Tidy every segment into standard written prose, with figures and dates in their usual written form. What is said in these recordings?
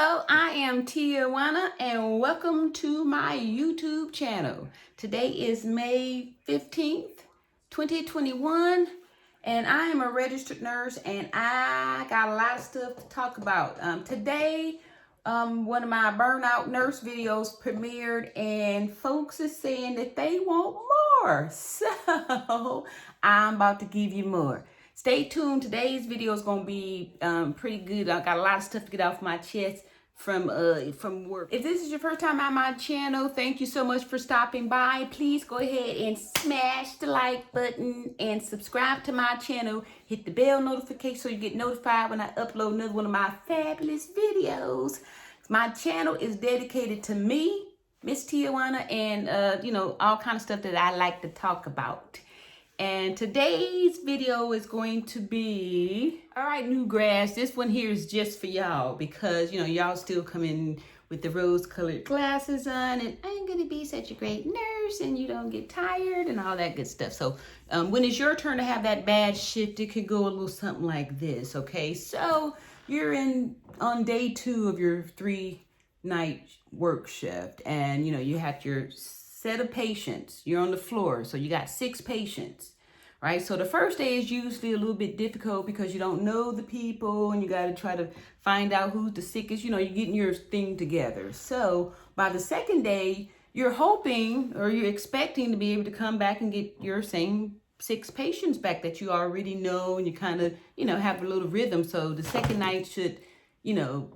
Hello, I am Tijuana and welcome to my YouTube channel. Today is May 15th, 2021 and I am a registered nurse and I got a lot of stuff to talk about. Today, one of my burnout nurse videos premiered and folks is saying that they want more. So I'm about to give you more. Stay tuned. Today's video is going to be pretty good. I got a lot of stuff to get off my chest from work. If this is your first time on my channel, thank you so much for stopping by. Please go ahead and smash the like button and subscribe to my channel. Hit the bell notification so you get notified when I upload another one of my fabulous videos. My channel is dedicated to me, Miss Tijuana, and all kind of stuff that I like to talk about. And today's video is going to be, all right, new grads, this one here is just for y'all because, y'all still come in with the rose-colored glasses on and I'm going to be such a great nurse and you don't get tired and all that good stuff. So when it's your turn to have that badge shift, it could go a little something like this, okay? So you're on day 2 of your 3-night work shift and, you had your set of patients. You're on the floor, so you got 6 patients, right? So the first day is usually a little bit difficult because you don't know the people and you got to try to find out who's the sickest. You're getting your thing together. So by the second day, you're hoping or you're expecting to be able to come back and get your same 6 patients back that you already know and you kind of, have a little rhythm. So the second night should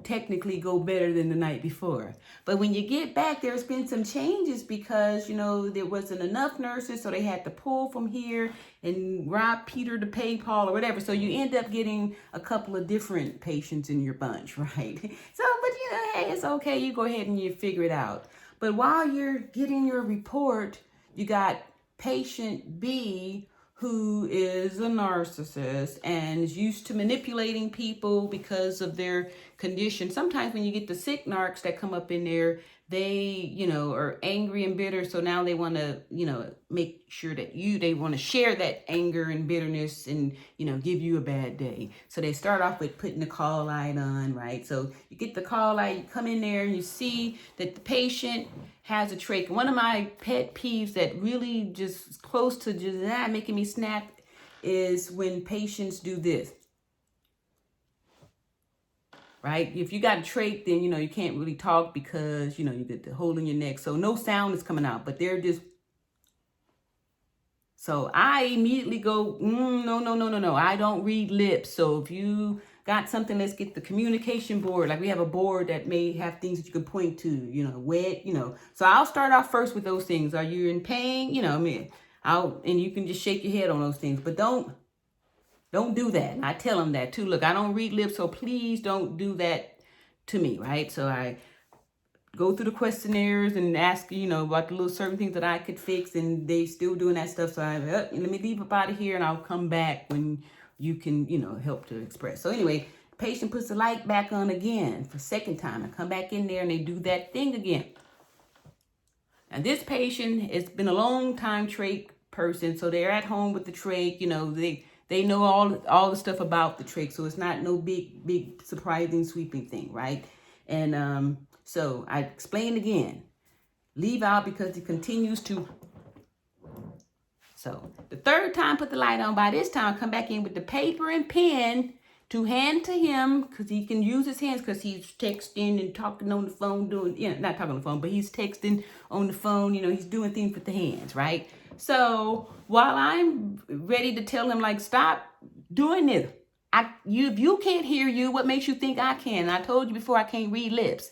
technically go better than the night before. But when you get back, there's been some changes because, there wasn't enough nurses, so they had to pull from here and rob Peter to pay Paul or whatever. So you end up getting a couple of different patients in your bunch, right? So, but hey, it's okay. You go ahead and you figure it out. But while you're getting your report, you got patient B who is a narcissist and is used to manipulating people because of their condition. Sometimes when you get the sick narcs that come up in there, they, are angry and bitter. So now they want to, make sure that they want to share that anger and bitterness and, give you a bad day. So they start off with putting the call light on, right? So you get the call light, you come in there and you see that the patient has a trach. One of my pet peeves that really just close to just making me snap is when patients do this. Right? If you got a trach, then, you can't really talk because, you get the hole in your neck. So no sound is coming out, but they're just. So I immediately go, no. I don't read lips. So if you got something, let's get the communication board. Like we have a board that may have things that you can point to, wet, So I'll start off first with those things. Are you in pain? And you can just shake your head on those things, but don't do that. And I tell them that too. Look, I don't read lips, so please don't do that to me, right? So I go through the questionnaires and ask, about the little certain things that I could fix, and they still doing that stuff. So let me leave up out of here, and I'll come back when you can, help to express. So anyway, the patient puts the light back on again for second time. I come back in there, and they do that thing again. And this patient has been a long time trach person, so they're at home with the trach. They know all the stuff about the trach, so it's not no big surprising sweeping thing, right? And so I explain again, leave out because it continues to. So the third time, put the light on. By this time, I come back in with the paper and pen to hand to him because he can use his hands because he's texting and talking on the phone, not talking on the phone, but he's texting on the phone. He's doing things with the hands, right? So while I'm ready to tell him, like, stop doing this, if you can't hear you, what makes you think I can? I told you before I can't read lips.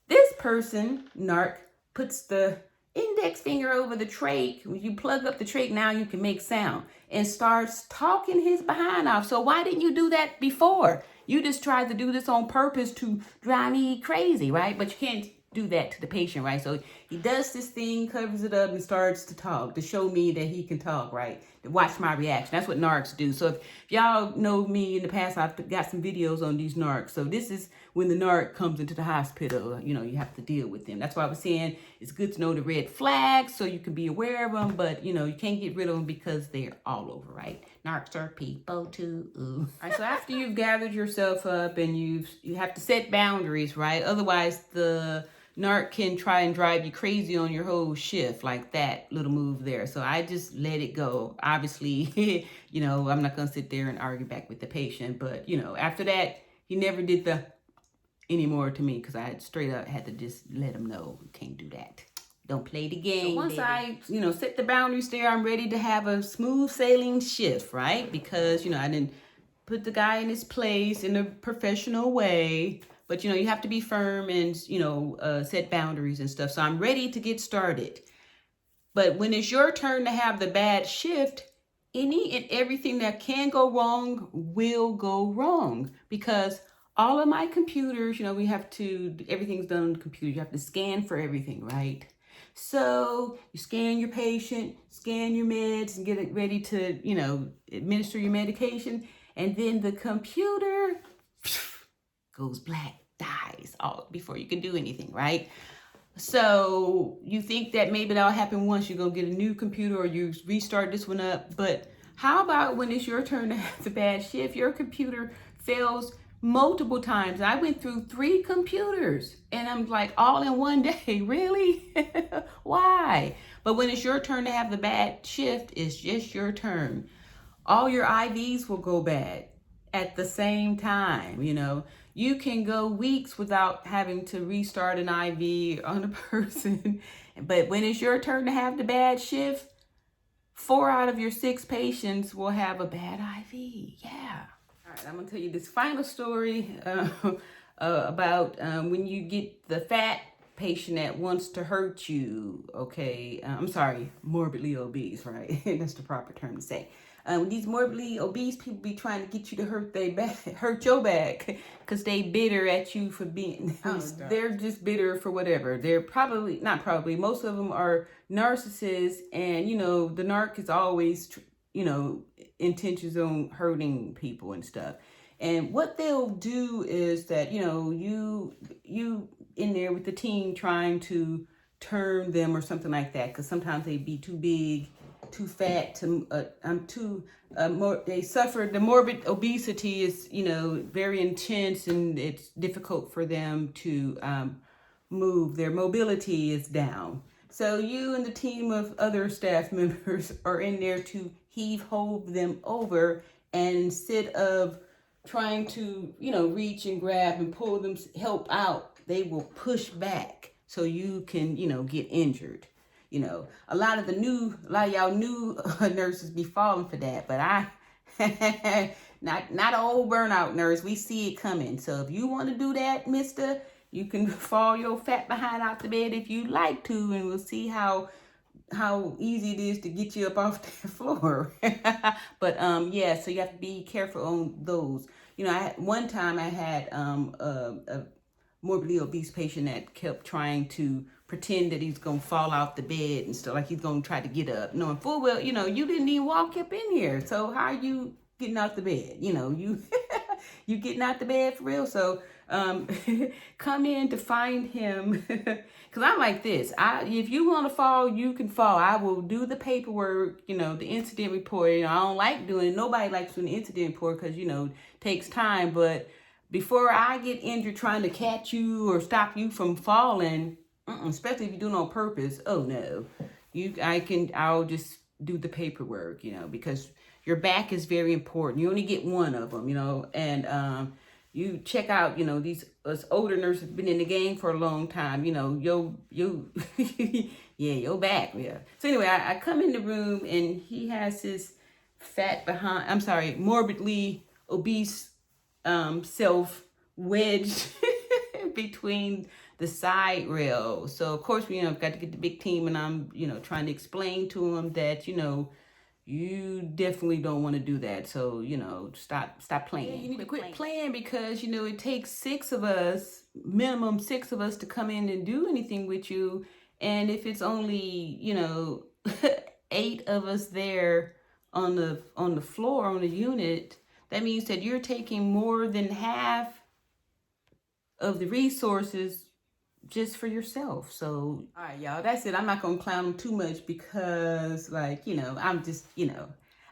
This person, narc, puts the index finger over the trach. When you plug up the trach, now you can make sound and starts talking his behind off. So why didn't you do that before? You just tried to do this on purpose to drive me crazy, right? But you can't do that to the patient, right? So He does this thing, covers it up, and starts to talk to show me that he can talk, right? To watch my reaction. That's what narcs do. So if y'all know me in the past, I've got some videos on these narcs. So this is when the narc comes into the hospital, you know, you have to deal with them. That's why I was saying it's good to know the red flags so you can be aware of them, but, you know, you can't get rid of them because they're all over, right? Narcs are people too. Ooh. All right, so after you've gathered yourself up and you have to set boundaries, right? Otherwise, the narc can try and drive you crazy on your whole shift, like that little move there. So I just let it go. Obviously, you know, I'm not going to sit there and argue back with the patient. But, you know, after that, he never did the anymore to me because I had straight up had to just let him know, can't do that. Don't play the game. So once baby. I, you know, set the boundaries there, I'm ready to have a smooth sailing shift, right? Because, you know, I didn't put the guy in his place in a professional way. But, you know, you have to be firm and, you know, set boundaries and stuff. So I'm ready to get started. But when it's your turn to have the bad shift, any and everything that can go wrong will go wrong. Because all of my computers, you know, everything's done on the computer. You have to scan for everything, right? So you scan your patient, scan your meds, and get it ready to, you know, administer your medication. And then the computer goes black, dies all before you can do anything, right? So you think that maybe that'll happen once you go get a new computer or you restart this one up. But how about when it's your turn to have the bad shift? Your computer fails multiple times. I went through 3 computers and I'm like, all in one day, really? Why? But when it's your turn to have the bad shift, it's just your turn. All your IVs will go bad at the same time, you know. You can go weeks without having to restart an IV on a person. But when it's your turn to have the bad shift, 4 out of your 6 patients will have a bad IV. Yeah. All right, I'm going to tell you this final story about when you get the fat patient that wants to hurt you, okay? I'm sorry, morbidly obese, right? That's the proper term to say. These morbidly obese people be trying to get you to hurt your back because they bitter at you for being, they're just bitter for whatever. They're most of them are narcissists, and, you know, the narc is always, you know, intentions on hurting people and stuff. And what they'll do is that, you know, you in there with the team trying to turn them or something like that, because sometimes they be too big, too fat, they suffer. The morbid obesity is, you know, very intense, and it's difficult for them to move. Their mobility is down. So you and the team of other staff members are in there to hold them over, and instead of trying to, you know, reach and grab and pull them, help out, they will push back so you can, you know, get injured. You know, a lot of y'all new nurses be falling for that, but not an old burnout nurse. We see it coming. So if you want to do that, mister, you can fall your fat behind out the bed if you like to, and we'll see how easy it is to get you up off the floor. But yeah, so you have to be careful on those. You know, one time I had a morbidly obese patient that kept trying to pretend that he's gonna fall off the bed and stuff, like he's gonna try to get up, knowing full well, you know, you didn't even walk up in here. So how are you getting out the bed? You know, you getting out the bed for real. So come in to find him. Because I'm like this, if you want to fall, you can fall. I will do the paperwork, you know, the incident report. You know, I don't like doing, nobody likes doing the incident report because, you know, it takes time. But before I get injured trying to catch you or stop you from falling, especially if you do it on purpose, oh no, I'll just do the paperwork, you know, because your back is very important. You only get one of them, you know, and you check out, you know, us older nurses have been in the game for a long time, you know, yeah, your back, yeah. So anyway, I come in the room and he has his morbidly obese self wedged between the side rail. So of course, you know, I've got to get the big team, and I'm, you know, trying to explain to him that, you know, you definitely don't want to do that. So, you know, stop playing. Yeah, you need to quit playing because, you know, it takes minimum six of us to come in and do anything with you. And if it's only, 8 of us there on the floor, on the unit, that means that you're taking more than half of the resources just for yourself. So, all right, y'all, that's it. I'm not gonna clown them too much because, like, I'm just,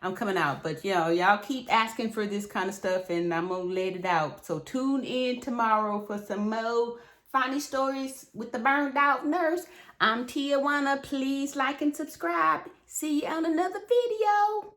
I'm coming out. But, y'all keep asking for this kind of stuff, and I'm gonna let it out. So tune in tomorrow for some more funny stories with the burned out nurse. I'm Tijuana. Please like and subscribe. See you on another video.